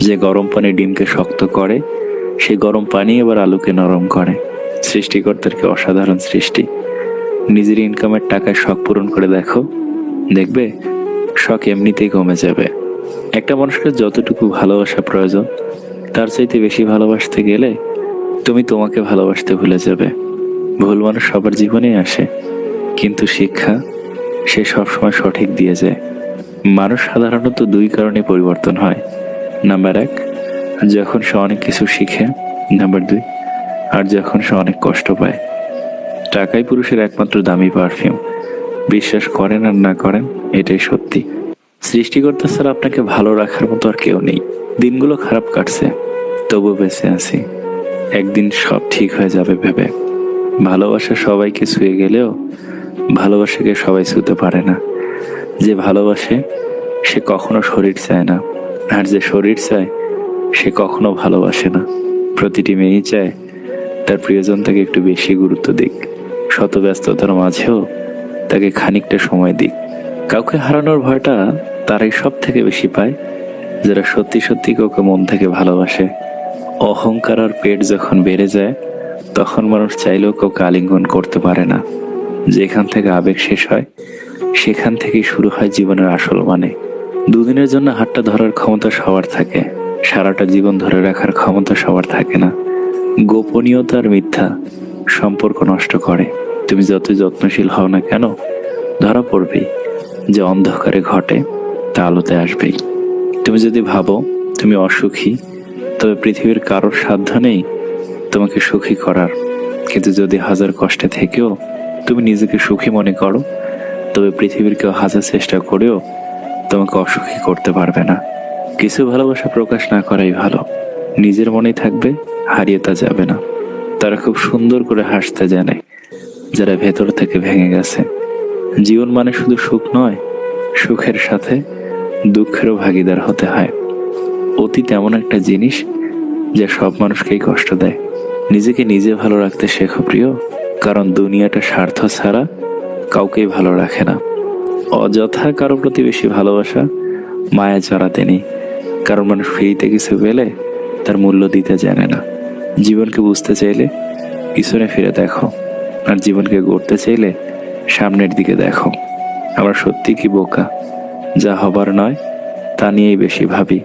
যে গরম পানি ডিমকে শক্ত করে, সেই গরম পানি এবার আলুকে নরম করে। সৃষ্টিকর্তার কি অসাধারণ সৃষ্টি। নিজের ইনকামের টাকায় শখ পূরণ করে দেখো, দেখবে শখ এমনিতেই কমে যাবে। একটা মানুষকে যতটুকু ভালোবাসা প্রয়োজন, তার চাইতে বেশি ভালোবাসতে গেলে তুমি তোমাকে ভালোবাসতে ভুলে যাবে। ভুল মানুষ সবার জীবনেই আসে, কিন্তু শিক্ষা সে সবসময় সঠিক দিয়ে যায়। মানুষ সাধারণত দুই কারণে পরিবর্তন হয়। নাম্বার 1, যখন সে অনেক কিছু শিখে। নাম্বার 2, আর যখন সে অনেক কষ্ট পায়। টাকাই পুরুষের একমাত্র দামি পারফিউম। বিশ্বাস করেন আর না করেন, এটাই সত্যি। সৃষ্টিকর্তা ছাড়া আপনাকে ভালো রাখার মতো আর কেউ নেই। দিনগুলো খারাপ কাটছে, তবু বেঁচে আছি। একদিন সব ঠিক হয়ে যাবে ভেবে। ভালোবাসা সবাইকে ছুঁয়ে গেলেও ভালোবাসাকে সবাই ছুঁতে পারে না। যে ভালোবাসে সে কখনো শরীর চায় না, আর যে শরীর চায় সে কখনো ভালোবাসে না। প্রতিটি মেয়েই চায় তার প্রিয়জন তাকে একটু বেশি গুরুত্ব দিক, শত ব্যস্ততার মাঝেও তাকে খানিকটা সময় দিক। কাউকে হারানোর ভয়টা তারাই সব থেকে বেশি পায় যারা সত্যি সত্যি কাউকে মন থেকে ভালোবাসে। অহংকার আর পেট যখন বেড়ে যায়, তখন মানুষ চাইলেও কাউকে আলিঙ্গন করতে পারে না। যেখান থেকে আবেগ শেষ হয়, সেখান থেকেই শুরু হয় জীবনের আসল মানে। দুদিনের জন্য হাতটা ধরার ক্ষমতা সবার থাকে, সারাটা জীবন ধরে রাখার ক্ষমতা সবার থাকে না। গোপনীয়তা আর মিথ্যা সম্পর্ক নষ্ট করে। তুমি যতই যত্নশীল হও না কেন, ধরা পড়বেই। যে অন্ধকারে ঘটে তা আলোতে আসবেই। তুমি যদি ভাবো তুমি অসুখী, তবে পৃথিবীর কারোর সাধ্য নেই তোমাকে সুখী করার। কিন্তু যদি হাজার কষ্টে থেকেও তুমি নিজেকে সুখী মনে করো, তবে পৃথিবীর কেউ হাজার চেষ্টা করেও তোমাকে অসুখী করতে পারবে না। কিছু ভালোবাসা প্রকাশ না করাই ভালো। নিজের মনেই থাকবে, হারিয়ে তা যাবে না। তারা খুব সুন্দর করে হাসতে জানে যারা ভেতর থেকে ভেঙে গেছে। জীবন মানে শুধু সুখ নয়, সুখের সাথে দুঃখেরও ভাগিদার হতে হয়। অতীত এমন একটা জিনিস যা সব মানুষকেই কষ্ট দেয়। নিজেকে নিজে ভালো রাখতে শেখো প্রিয়, কারণ দুনিয়াটা স্বার্থ ছাড়া কাউকেই ভালো রাখে না। অযথা কারো প্রতি বেশি ভালোবাসা মায়া চড়াতে নেই, কারণ মানুষ ফ্রিতে কিছু পেলে তার মূল্য দিতে জানে না। জীবনকে বুঝতে চাইলে পিছনে ফিরে দেখো, আর জীবনকে গড়তে চাইলে সামনের দিকে দেখো। আমরা সত্যি কি বোকা, যা হবার নয় তা নিয়েই বেশি ভাবি।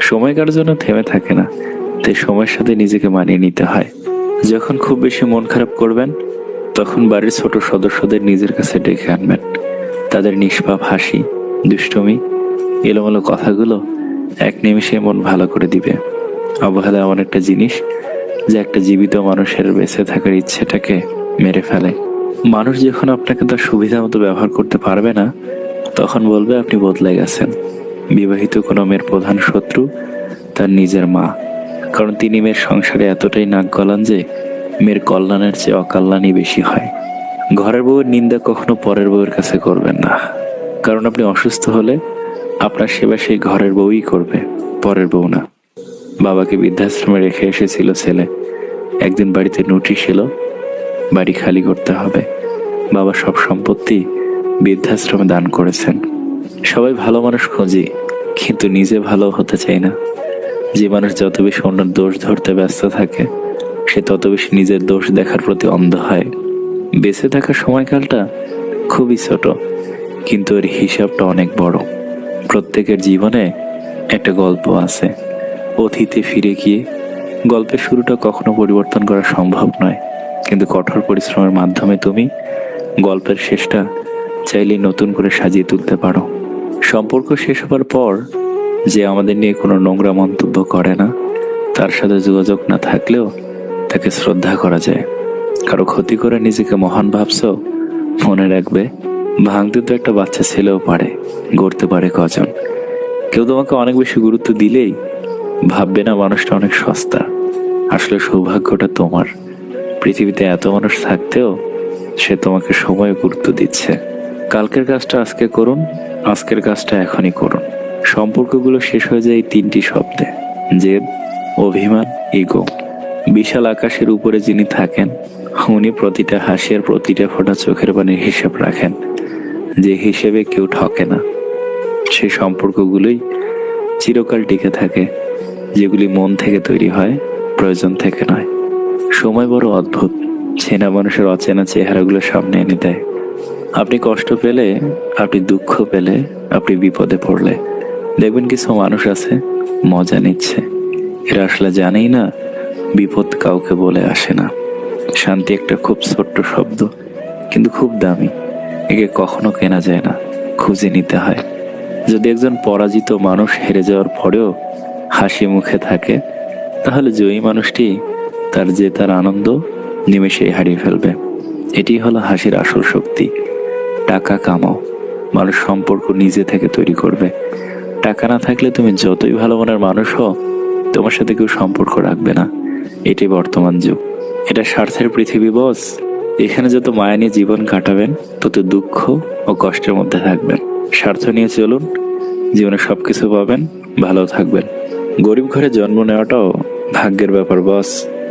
সময় কার জন্য থেমে থাকে না, তাই সময়ের সাথে নিজেকে মানিয়ে নিতে হয়। যখন খুব বেশি মন খারাপ করবেন, তখন বাড়ির ছোট সদস্যদের নিজের কাছে ডেকে আনবেন। তাদের নিষ্পাপ হাসি, দুষ্টুমি, এলোমেলো কথাগুলো এক নিমিষে মন ভালো করে দিবে। অবহেলা এমন একটা জিনিস যে একটা জীবিত মানুষের বেঁচে থাকার ইচ্ছেটাকে মেরে ফেলে। মানুষ যখন আপনাকে তার সুবিধা মতো ব্যবহার করতে পারবে না, তখন বলবে আপনি বদলে গেছেন। বিবাহিত কোনো মেয়ের প্রধান শত্রু তার নিজের মা, কারণ তিনি মেয়ের সংসারে এতটাই নাক গলান যে মেয়ের কল্যাণের চেয়ে অকল্যাণই বেশি হয়। ঘরের বউয়ের নিন্দা কখনো পরের বউয়ের কাছে করবেন না, কারণ আপনি অসুস্থ হলে আপনার সেবা সেই ঘরের বউই করবে, পরের বউ না। বাবাকে বৃদ্ধাশ্রমে রেখে এসেছিল ছেলে। একদিন বাড়িতে নোটিশ এলো, বাড়ি খালি করতে হবে। বাবা সব সম্পত্তি বৃদ্ধাশ্রমে দান করেছেন। সবাই ভালো মানুষ খুঁজি, কিন্তু নিজে ভালো হতে চাই না। যে মানুষ যত বেশি অন্যের দোষ ধরতে ব্যস্ত থাকে, সে তত বেশি নিজের দোষ দেখার প্রতি অন্ধ হয়। বেঁচে থাকার সময়কালটা খুবই ছোট, কিন্তু এর হিসাবটা অনেক বড়। প্রত্যেকের জীবনে একটা গল্প আছে। অতীতে ফিরে গিয়ে গল্পের শুরুটা কখনো পরিবর্তন করা সম্ভব নয়, কিন্তু কঠোর পরিশ্রমের মাধ্যমে তুমি গল্পের শেষটা চাইলেই নতুন করে সাজিয়ে তুলতে পারো। সম্পর্ক শেষ হবার পর যে আমাদের নিয়ে কোনো নোংরা মন্তব্য করে না, তার সাথে যোগাযোগ না থাকলেও তাকে শ্রদ্ধা করা যায়। কারো ক্ষতি করে নিজেকে মহান ভাবছো, মনে রাখবে ভাঙতে তো একটা বাচ্চা ছেলেও পারে, গড়তে পারে কজন। কেউ তোমাকে অনেক বেশি গুরুত্ব দিলেই ভাববে না মানুষটা অনেক সস্তা। আসলে সৌভাগ্যটা তোমার। পৃথিবীতে এত মানুষ থাকতেও সে তোমাকে সময় গুরুত্ব দিচ্ছে। কালকের কাজটা আজকে করুন, আজকের কাজটা এখনই করুন। সম্পর্কগুলো শেষ হয়ে যায় এই 3টি শব্দে: জেদ, অভিমান, ইগো। বিশাল আকাশের উপরে যিনি থাকেন, উনি প্রতিটা হাসি আর প্রতিটা ফোঁটা চোখের পানির হিসাব রাখেন। যে হিসেবে কেউ ঠকে না, সেই সম্পর্কগুলোই চিরকাল টিকে থাকে। যেগুলি মন থেকে তৈরি হয়, প্রয়োজন থেকে নয়। সময় বড় অদ্ভুত, চেনা মানুষের অচেনা চেহারাগুলো সামনে এনে দেয়। আপনি কষ্ট পেলে, আপনি দুঃখ পেলে, আপনি বিপদে পড়লে দেখবেন কিছু মানুষ আছে মজা নিচ্ছে। এরা আসলে জানেই না বিপদ কাউকে বলে আসে না। শান্তি একটা খুব ছোট্ট শব্দ, কিন্তু খুব দামি। একে কখনো কেনা যায় না, খুঁজে নিতে হয়। যদি একজন পরাজিত মানুষ হেরে যাওয়ার পরেও হাসি মুখে থাকে, তাহলে জয়ী মানুষটি তার জেতার আনন্দ নিমেষেই হারিয়ে ফেলবে। এটি হলো হাসির আসল শক্তি। টাকা কামাও, মানুষ সম্পর্ক নিজে থেকে তৈরি করবে। টাকা না থাকলে তুমি যতই ভালো মনের মানুষ হও, তোমার সাথে কেউ সম্পর্ক রাখবে না। এটি বর্তমান যুগ, এটা স্বার্থের পৃথিবী বস। এখানে যত মায়া নিয়ে জীবন কাটাবেন, তত দুঃখ ও কষ্টের মধ্যে থাকবেন। স্বার্থ নিয়ে চলুন, জীবনে সবকিছু পাবেন, ভালো থাকবেন। গরিব ঘরে জন্ম নেওয়াটাও ভাগ্যের ব্যাপার বস।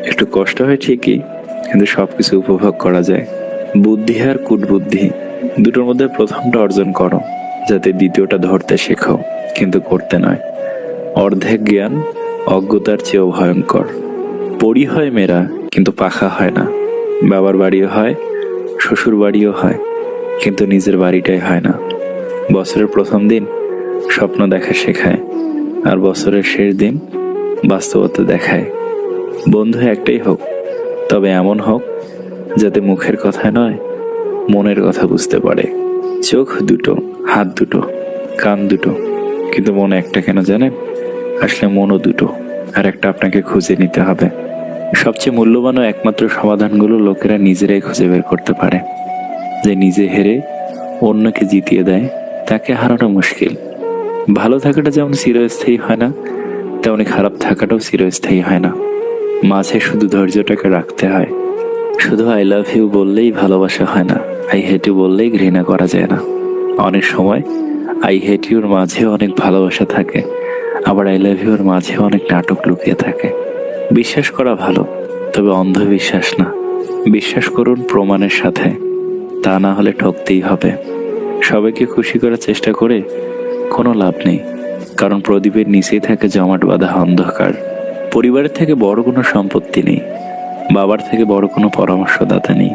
একটু কষ্ট হয় ঠিকই, কিন্তু সবকিছু উপভোগ করা যায়। বুদ্ধি আর কূটবুদ্ধি দুটোর মধ্যে প্রথমটা অর্জন করো, যাতে দ্বিতীয়টা ধরতে শেখো, কিন্তু করতে নয়। অর্ধেক জ্ঞান অজ্ঞতার চেয়েও ভয়ঙ্কর। পরি হয় মেয়েরা, কিন্তু পাখা হয় না। বাবার বাড়িও হয়, শ্বশুর বাড়িও হয়, কিন্তু নিজের বাড়িটাই হয় না। বছরের প্রথম দিন স্বপ্ন দেখা শেখায়, আর বছরের শেষ দিন বাস্তবতা দেখায়। বন্ধু একটাই হোক, তবে এমন হোক যাতে মুখের কথা নয়, মনের কথা বুঝতে পারে। চোখ দুটো, হাত দুটো, কান দুটো, কিন্তু মন একটা কেন জানেন? আসলে মনও দুটো, আর একটা আপনাকে খুঁজে নিতে হবে। সবচেয়ে মূল্যবান ও একমাত্র সমাধানগুলো লোকেরা নিজেরাই খুঁজে বের করতে পারে। যে নিজে হেরে অন্যকে জিতিয়ে দেয়, তাকে হারানো মুশকিল। ভালো থাকাটা যেমন চিরস্থায়ী হয় না, তেমনি খারাপ থাকাটাও চিরস্থায়ী হয় না। মাঝে শুধু ধৈর্যটাকে রাখতে হয়। শুধু আই লাভ ইউ বললেই ভালোবাসা হয় না, আই হেট ইউ বললেই ঘৃণা করা যায় না। অনেক সময় আই হেট ইউর মাঝেও অনেক ভালোবাসা থাকে, আবার আই লাভ ইউর মাঝেও অনেক নাটক লুকিয়ে থাকে। বিশ্বাস করা ভালো, তবে অন্ধবিশ্বাস না। বিশ্বাস করুন প্রমাণের সাথে, তা না হলে ঠকতেই হবে। সবাইকে খুশি করার চেষ্টা করে কোনো লাভ নেই, কারণ প্রদীপের নিচেই থাকে জমাট বাঁধা অন্ধকার। পরিবারের থেকে বড় কোনো সম্পত্তি নেই, বাবার থেকে বড় কোনো পরামর্শদাতা নেই,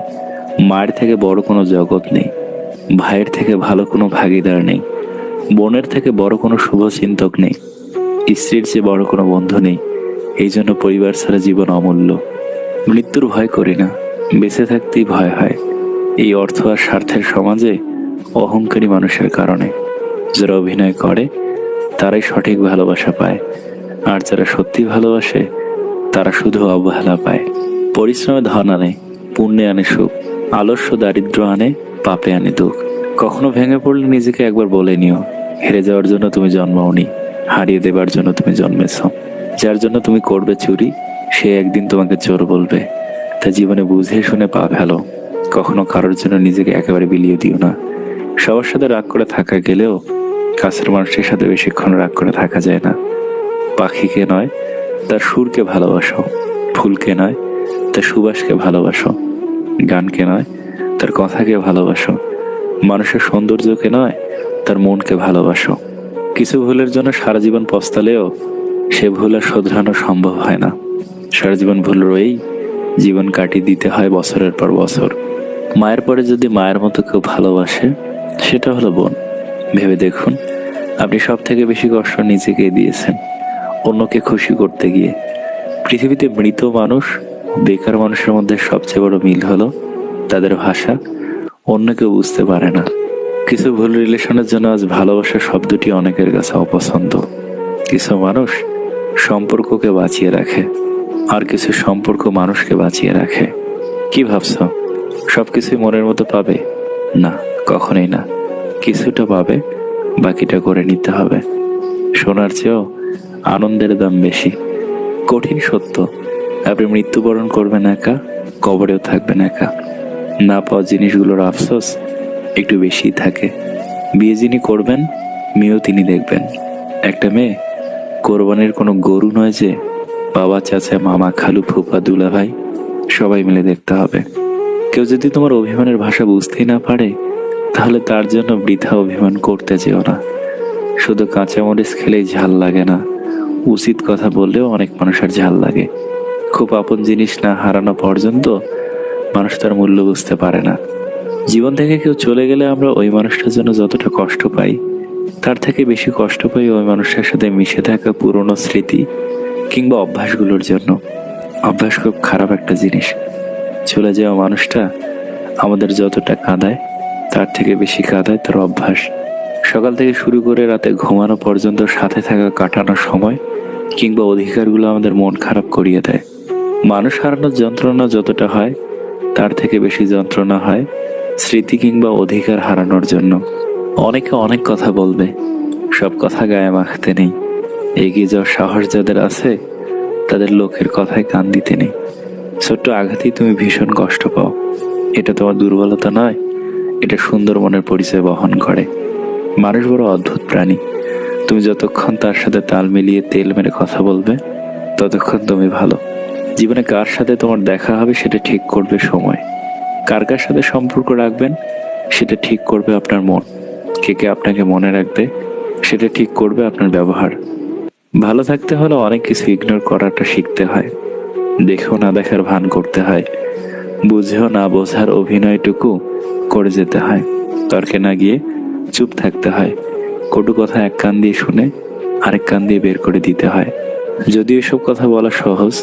মায়ের থেকে বড় কোনো জগৎ নেই, ভাইয়ের থেকে ভালো কোনো ভাগিদার নেই, বোনের থেকে বড় কোনো শুভচিন্তক নেই, স্ত্রীর চেয়ে বড় কোনো বন্ধু নেই। এই জন্য পরিবার ছাড়া জীবন অমূল্য। মৃত্যুর ভয় করি না, বেঁচে থাকতেই ভয় হয়। এই অর্থ আর স্বার্থের সমাজে অহংকারী মানুষের কারণে। যারা অভিনয় করে তারাই সঠিক ভালোবাসা পায়, আর যারা সত্যি ভালোবাসে তারা শুধু অবহেলা পায়। পরিশ্রমে ধন আনে, পুণ্যে আনে সুখ, আলস্য দারিদ্র্য আনে, পাপে আনে দুঃখ। কখনো ভেঙে পড়লে নিজেকে একবার বলে নিও, হেরে যাওয়ার জন্য তুমি জন্মাওনি, হারিয়ে দেবার জন্য তুমি জন্মেছ। যার জন্য তুমি করবে চুরি, সে একদিন তোমাকে চোর বলবে। তা জীবনে বুঝে শুনে পা ফেলো, কখনো কারোর জন্য নিজেকে একেবারে বিলিয়ে দিও না। সবার সাথে রাগ করে থাকা গেলেও কাছের মানুষের সাথে বেশিক্ষণ রাগ করে থাকা যায় না। পাখিকে নয়, তার সুরকে ভালোবাসো। ফুলকে নয়, তার সুবাসকে ভালোবাসো। গানকে নয়, তার কথাকে ভালোবাসো। মানুষের সৌন্দর্যকে নয়, তার মনকে ভালোবাসো। কিছু ভুলের জন্য সারা জীবন পস্তালেও সে ভুল আর শোধরানো সম্ভব হয় না। সারা জীবন ভুল রয়েই জীবন কাটিয়ে দিতে হয় বছরের পর বছর। মায়ের পরে যদি মায়ের মতো কেউ ভালোবাসে, সেটা হলো বোন। ভেবে দেখুন, আপনি সব থেকে বেশি কষ্ট নিজেকে দিয়েছেন অন্যকে খুশি করতে গিয়ে। পৃথিবীতে মৃত মানুষ, বেকার মানুষের মধ্যে সবচেয়ে বড় মিল হলো তাদের ভাষা অন্য কেউ বুঝতে পারে না। কিছু ভুল রিলেশনের জন্য আজ ভালোবাসা শব্দটি অনেকের কাছে অপছন্দ। কিছু মানুষ সম্পর্ককে বাঁচিয়ে রাখে, আর কিছু সম্পর্ক মানুষকে বাঁচিয়ে রাখে। কি ভাবছ সবকিছুই মনের মতো পাবে? না, কখনোই না। কিছুটা পাবে, বাকিটা করে নিতে হবে। সোনার চেয়েও আনন্দের দাম বেশি। কঠিন সত্য, আপনি মৃত্যুবরণ করবেন একা, কবরেও থাকবেন একা। না পাওয়া জিনিসগুলোর আফসোস একটু বেশিই থাকে। বিয়ে যিনি করবেন, মেয়েও তিনি দেখবেন। একটা মেয়ে কোরবানির কোনো গরু নয় যে বাবা, চাচা, মামা, খালু, ফুপা, দুলা ভাই সবাই মিলে দেখতে হবে। কেউ যদি তোমার অভিমানের ভাষা বুঝতেই না পারে, তাহলে তার জন্য বৃথা অভিমান করতে যেও না। শুধু কাঁচামরিচ খেলেই ঝাল লাগে না, উচিত কথা বললেও অনেক মানুষের ঝাল লাগে। খুব আপন জিনিস না হারানো পর্যন্ত মানুষ তার মূল্য বুঝতে পারে না। জীবন থেকে কেউ চলে গেলে আমরা ওই মানুষটার জন্য যতটা কষ্ট পাই, তার থেকে বেশি কষ্ট পাই ওই মানুষটার সাথে মিশে থাকা পুরনো স্মৃতি কিংবা অভ্যাসগুলোর জন্য। অভ্যাস খুব খারাপ একটা জিনিস। চলে যাওয়া মানুষটা আমাদের যতটা কাঁদায়, তার থেকে বেশি কাঁদায় তার অভ্যাস। সকাল থেকে শুরু করে রাতে ঘুমানো পর্যন্ত সাথে থাকা কাটানোর সময় কিংবা অধিকারগুলো আমাদের মন খারাপ করিয়ে দেয়। মানুষ হারানোর যন্ত্রণা যতটা হয়, তার থেকে বেশি যন্ত্রণা হয় স্মৃতি কিংবা অধিকার হারানোর জন্য। অনেকে অনেক কথা বলবে, সব কথা গায়ে মাখতে নেই। এগিয়ে যাওয়ার সাহস যাদের আছে, তাদের লোকের কথায় কান দিতে নেই। ছোট্ট আঘাতেই তুমি ভীষণ কষ্ট পাও, এটা তোমার দুর্বলতা নয়, এটা সুন্দর মনের পরিচয় বহন করে। মানুষ বড় অদ্ভুত প্রাণী। তুমি যতক্ষণ তার সাথে তাল মিলিয়ে তেল মেরে কথা বলবে, ততক্ষণ তুমি ভালো। জীবনে কার সাথে তোমার দেখা হবে সেটা ঠিক করবে সময়। কার কার সাথে সম্পর্ক রাখবেন সেটা ঠিক করবে আপনার মন। কে কে আপনাকে মনে রাখবে সেটা ঠিক করবে আপনার ব্যবহার। ভালো থাকতে হলে অনেক কিছু ইগনোর করাটা শিখতে হয়। দেখেও না দেখার ভান করতে হয়, বুঝেও না বোঝার অভিনয়টুকু করে যেতে হয়। তর্কে না গিয়ে চুপ থাকতে হয়। কটু কথা এক কান দিয়ে শুনে আরেক কান দিয়ে বের করে দিতে হয়। যদি এসব কথা বলা সহজ,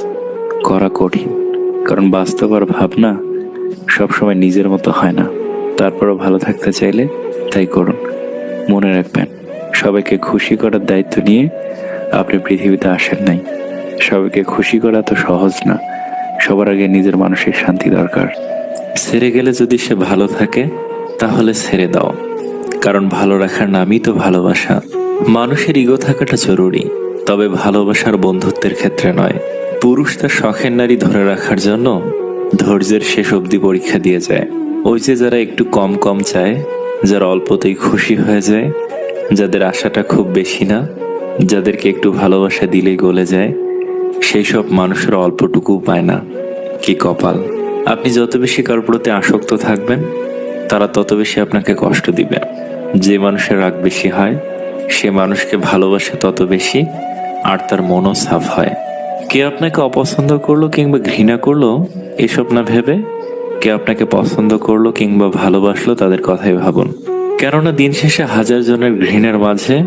করা কঠিন। কারণ বাস্তব আর ভাবনা সবসময় নিজের মতো হয় না। তারপরও ভালো থাকতে চাইলে তাই করুন। মনে রাখবেন, সবাইকে খুশি করার দায়িত্ব নিয়ে আপনি পৃথিবীতে আসেন নাই। সবাইকে খুশি করা তো সহজ না। সবার আগে নিজের মানসিক শান্তি দরকার। ছেড়ে গেলে যদি সে ভালো থাকে, তাহলে ছেড়ে দাও। কারণ ভালো রাখার নামই তো ভালোবাসা। মানুষের ইগো থাকাটা জরুরি, তবে ভালোবাসার বন্ধুত্বের ক্ষেত্রে নয়। পুরুষ তার শখের নারী ধরে রাখার জন্য ধৈর্যের শেষ অবধি পরীক্ষা দিয়ে যায়। ওই যে যারা একটু কম কম চায়, যারা অল্পতেই খুশি হয়ে যায়, যাদের আশাটা খুব বেশি না, যাদেরকে একটু ভালোবাসা দিলেই গলে যায়, সেই সব মানুষের অল্পটুকু পায় না। কি কপাল! আপনি যত বেশি কারোর প্রতি আসক্ত থাকবেন, তারা তত বেশি আপনাকে কষ্ট দিবে। যে মানুষের রাগ বেশি হয়, সে মানুষকে ভালোবাসে তত বেশি, আর তার মনও সাফ হয়। কে আপনাকে অপছন্দ করলো কিংবা ঘৃণা করলো এসব না ভেবে, কে আপনাকে পছন্দ করলো কিংবা ভালোবাসলো তাদের কথাই ভাবুন। কেননা দিন শেষে হাজার জনের ঘৃণার মাঝে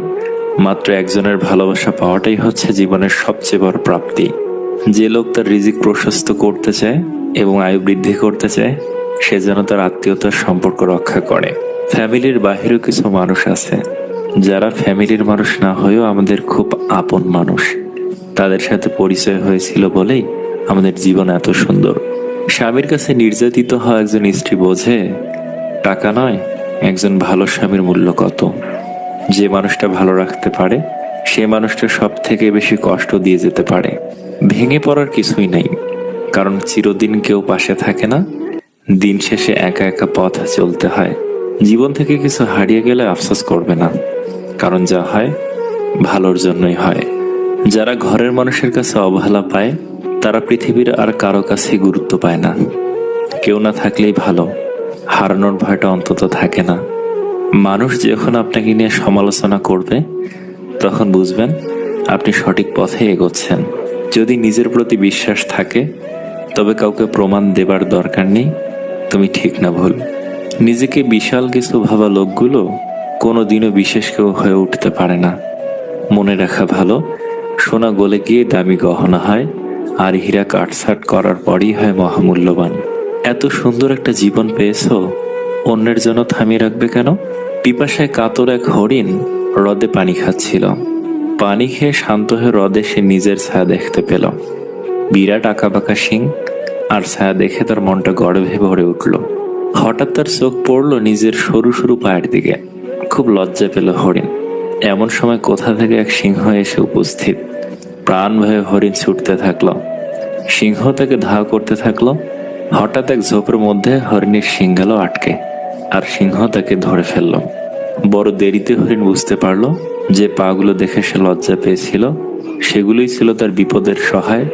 মাত্র একজনের ভালোবাসা পাওয়াটাই হচ্ছে জীবনের সবচেয়ে বড় প্রাপ্তি। যে লোক তার রিজিক প্রশস্ত করতে চায় এবং আয়ু বৃদ্ধি করতে চায়, সে যেন তার আত্মীয়তার সম্পর্ক রক্ষা করে। ফ্যামিলির বাহিরেও কিছু মানুষ আছে, যারা ফ্যামিলির মানুষ না হয়েও আমাদের খুব আপন মানুষ। তাদের সাথে পরিচয় হয়েছিল বলেই আমাদের জীবন এত সুন্দর। স্বামীর কাছে নির্যাতিত হওয়া একজন স্ত্রী বোঝে টাকা নয়, একজন ভালো স্বামীর মূল্য কত। যে মানুষটা ভালো রাখতে পারে, সে মানুষটা সব থেকে বেশি কষ্ট দিয়ে যেতে পারে। ভেঙে পড়ার কিছুই নাই, কারণ চিরদিন কেউ পাশে থাকে না। দিন শেষে একা একা পথ চলতে হয়। জীবন থেকে কিছু হারিয়ে গেলে আফসোস করবে না, কারণ যা হয় ভালোর জন্যই হয়। যারা ঘরের মানুষের কাছে অবহেলা পায়, তারা পৃথিবীর আর কারো কাছে গুরুত্ব পায় না। কেউ না থাকলেই ভালো, হারানোর ভয়টা অন্তত থাকে না। মানুষ যখন আপনাকে নিয়ে সমালোচনা করবে, তখন বুঝবেন আপনি সঠিক পথে এগোচ্ছেন। যদি নিজের প্রতি বিশ্বাস থাকে, তবে কাউকে প্রমাণ দেবার দরকার নেই তুমি ঠিক না ভুল। নিজেকে বিশাল কিছু ভাবা লোকগুলো কোনোদিনও বিশেষ কেউ হয়ে উঠতে পারে না। মনে রাখা ভালো, সোনা গলে গিয়ে দামি গহনা হয়, আর হীরা কাটছাট করার পরই হয় মহামূল্যবান। এত সুন্দর একটা জীবন পেয়েছো, অন্যের জন্য থামিয়ে রাখবে কেন? পিপাসায় কাতর এক হরিণ হ্রদে পানি খাচ্ছিল। পানি খেয়ে শান্ত হয়ে হ্রদে সে নিজের ছায়া দেখতে পেল। বিরাট আঁকাবাঁকা শিং, আর ছায়া দেখে তার মনটা গর্বে ভরে উঠল। হঠাৎ তার চোখ পড়ল নিজের সরু সরু পায়ের দিকে। খুব লজ্জা পেল হরিণ। এমন সময় কোথা থেকে এক সিংহ এসে উপস্থিত। প্রাণ ভয়ে হরিণ ছুটতে থাকলো। সিংহ তাকে ধাওয়া করতে থাকলো। হঠাৎ এক ঝোপের মধ্যে হরিণের শিং গেল আটকে, আর সিংহ তাকে ধরে ফেলল। বড় দেরিতে হরিণ বুঝতে পারল যে পাগুলো দেখে সে লজ্জা পেয়েছিল, সেগুলোই ছিল তার বিপদের সহায়,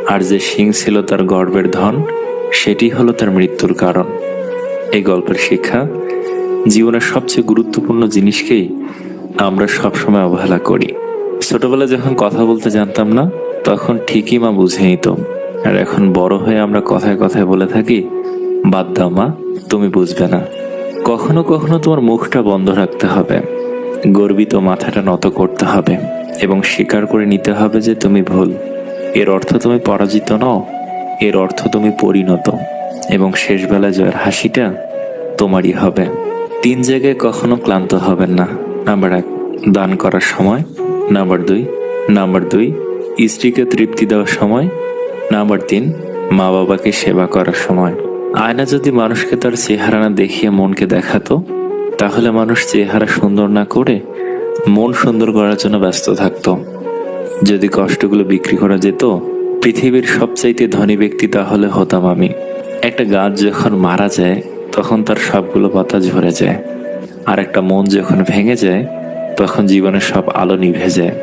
আর যে শিং ছিল তার গর্বের ধন, সেটি হলো তার মৃত্যুর কারণ। এই গল্পের শিক্ষা, জীবনের সবচেয়ে গুরুত্বপূর্ণ জিনিসকেই আমরা সবসময় অবহেলা করি। ছোটবেলায় যখন কথা বলতে জানতাম না, তখন ঠিকই মা বুঝে নিত। আর এখন বড় হয়ে আমরা কথায় কথায় বলে থাকি, বাদ দাও মা, তুমি বুঝবে না। কখনো কখনো তোমার মুখটা বন্ধ রাখতে হবে, গর্বিত মাথাটা নত করতে হবে এবং স্বীকার করে নিতে হবে যে তুমি ভুল। এর অর্থ তুমি পরাজিত নও, এর অর্থ তুমি পরিণত, এবং শেষবেলায় জয়ের হাসিটা তোমারই হবে। 3 জায়গায় কখনো ক্লান্ত হবেন না। নাম্বার 1, দান করার সময়। নাম্বার 2, স্ত্রীকে তৃপ্তি দেওয়ার সময়। নাম্বার 3, মা বাবাকে সেবা করার সময়। আয়না যদি মানুষকে তার চেহারা না দেখিয়ে মনকে দেখাতো, তাহলে মানুষ চেহারা সুন্দর না করে মন সুন্দর করার জন্য ব্যস্ত থাকতো। যদি কষ্টগুলো বিক্রি করা যেত, পৃথিবীর সবচাইতে ধনী ব্যক্তি তাহলে হতাম আমি। একটা গাছ যখন মারা যায়, তখন তার সবগুলো পাতা ঝরে যায়, আর একটা মন যখন ভেঙে যায়, তখন জীবনের সব আলো নিভে যায়।